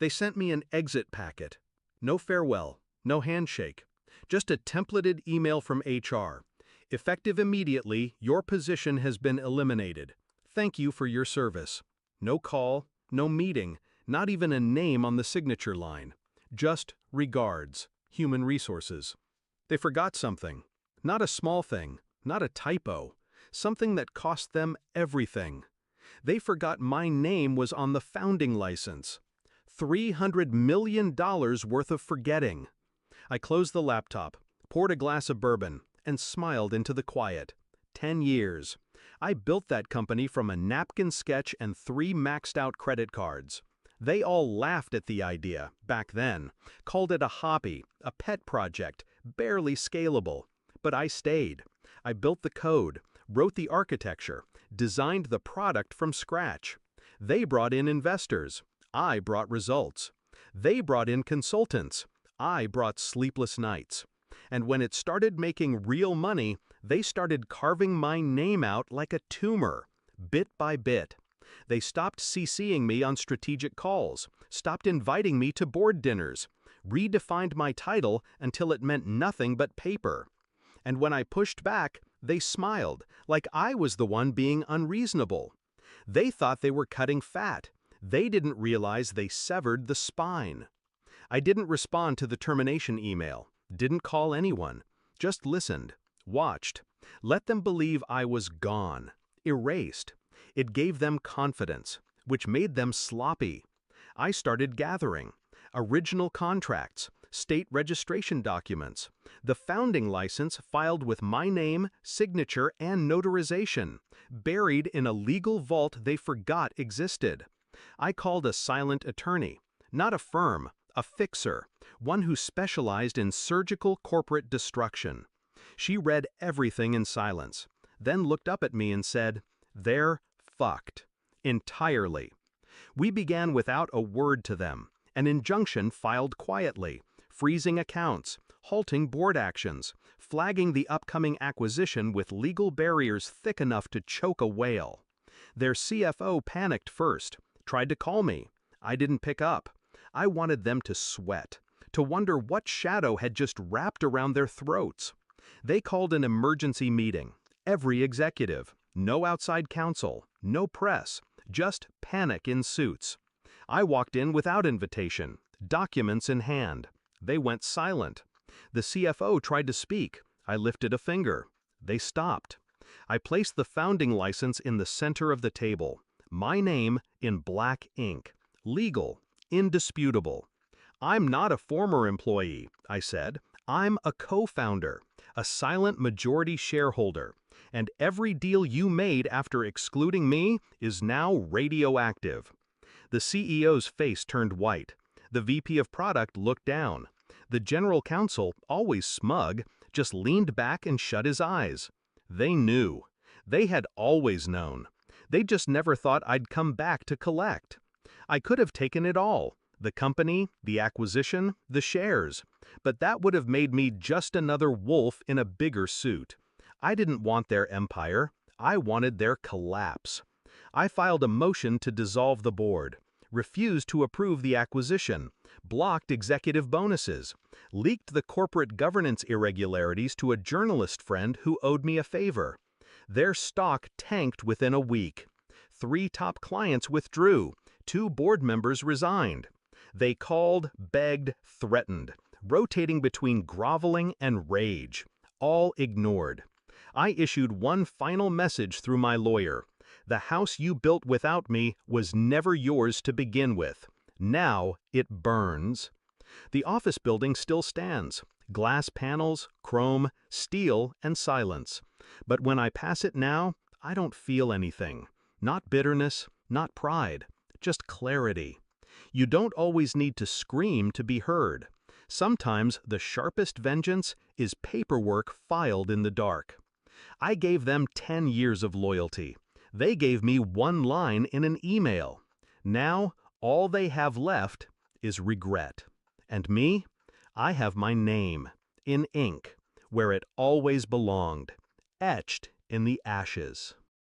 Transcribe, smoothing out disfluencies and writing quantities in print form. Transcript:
They sent me an exit packet. No farewell, no handshake. Just a templated email from HR. Effective immediately, your position has been eliminated. Thank you for your service. No call, no meeting, not even a name on the signature line. Just regards, human resources. They forgot something. Not a small thing, not a typo. Something that cost them everything. They forgot my name was on the founding license. $300 million worth of forgetting. I closed the laptop, poured a glass of bourbon, and smiled into the quiet. 10 years. I built that company from a napkin sketch and 3 maxed-out credit cards. They all laughed at the idea, back then, called it a hobby, a pet project, barely scalable. But I stayed. I built the code, wrote the architecture, designed the product from scratch. They brought in investors. I brought results. They brought in consultants. I brought sleepless nights. And when it started making real money, they started carving my name out like a tumor, bit by bit. They stopped CCing me on strategic calls, stopped inviting me to board dinners, redefined my title until it meant nothing but paper. And when I pushed back, they smiled, like I was the one being unreasonable. They thought they were cutting fat. They didn't realize they severed the spine. I didn't respond to the termination email, didn't call anyone, just listened, watched, let them believe I was gone, erased. It gave them confidence, which made them sloppy. I started gathering original contracts, state registration documents, the founding license filed with my name, signature, and notarization, buried in a legal vault they forgot existed. I called a silent attorney, not a firm, a fixer, one who specialized in surgical corporate destruction. She read everything in silence, then looked up at me and said, "They're fucked. Entirely." We began without a word to them, an injunction filed quietly, freezing accounts, halting board actions, flagging the upcoming acquisition with legal barriers thick enough to choke a whale. Their CFO panicked first, tried to call me. I didn't pick up. I wanted them to sweat, to wonder what shadow had just wrapped around their throats. They called an emergency meeting. Every executive. No outside counsel. No press. Just panic in suits. I walked in without invitation, documents in hand. They went silent. The CFO tried to speak. I lifted a finger. They stopped. I placed the founding license in the center of the table. My name in black ink. Legal. Indisputable. "I'm not a former employee," I said. "I'm a co-founder, a silent majority shareholder, and every deal you made after excluding me is now radioactive." The CEO's face turned white. The VP of product looked down. The general counsel, always smug, just leaned back and shut his eyes. They knew. They had always known. They just never thought I'd come back to collect. I could have taken it all, the company, the acquisition, the shares, but that would have made me just another wolf in a bigger suit. I didn't want their empire. I wanted their collapse. I filed a motion to dissolve the board, refused to approve the acquisition, blocked executive bonuses, leaked the corporate governance irregularities to a journalist friend who owed me a favor. Their stock tanked within a week. 3 top clients withdrew. 2 board members resigned. They called, begged, threatened, rotating between groveling and rage. All ignored. I issued one final message through my lawyer. The house you built without me was never yours to begin with. Now it burns. The office building still stands. Glass panels, chrome, steel, and silence. But when I pass it now, I don't feel anything. Not bitterness, not pride, just clarity. You don't always need to scream to be heard. Sometimes the sharpest vengeance is paperwork filed in the dark. I gave them 10 years of loyalty. They gave me 1 line in an email. Now, all they have left is regret. And me? I have my name, in ink, where it always belonged, etched in the ashes.